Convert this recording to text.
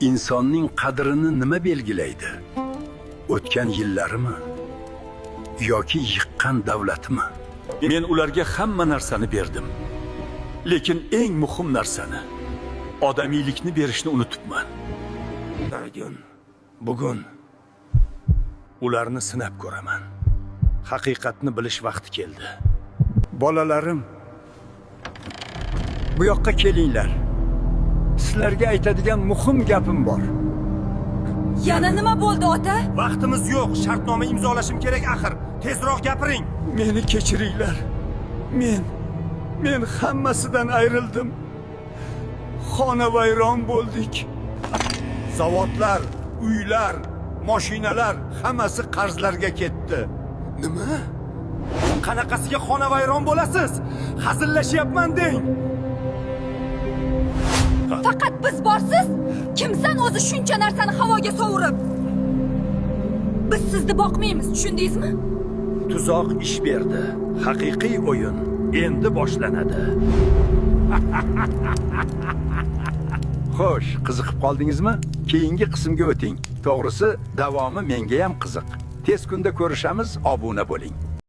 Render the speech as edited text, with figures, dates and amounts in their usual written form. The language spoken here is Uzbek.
insonning qadrini nima belgilaydi? O'tgan yillarimi yoki yiqqan davlatimi? Men ularga hamma narsani berdim. Lekin eng muhim narsani, odamiylikni berishni unutibman. Bugun ularni sinab ko'raman. Haqiqatni bilish vaqti keldi. Bolalarim, bu yoqqa kelinglar. Sizlarga aytadigan muhim gapim bor. Yana nima bo'ldi, ota? Vaqtimiz yo'q, shartnoma imzolashim kerak axir. Tezroq gapiring. Meni kechiringlar. Men hammasidan ayrildim. Xonavayron bo'ldik. Zavodlar, uylar, mashinalar hammasi qarzlarga ketdi. Nima? Qanaqasiga xonavayron bo'lasiz? Hazillashyapman deng. Faqat biz borsiz, kimsan o'zi shuncha narsani havoga sovurib? Biz sizni boqmaymiz, tushundingizmi? Tuzoq ish berdi. Haqiqiy o'yin endi boshlanadi. Xo'sh, qiziqib qoldingizmi? Keyingi qismga o'ting. To'g'risi, davomi menga ham qiziq. Tez kunda ko'rishamiz, obuna bo'ling.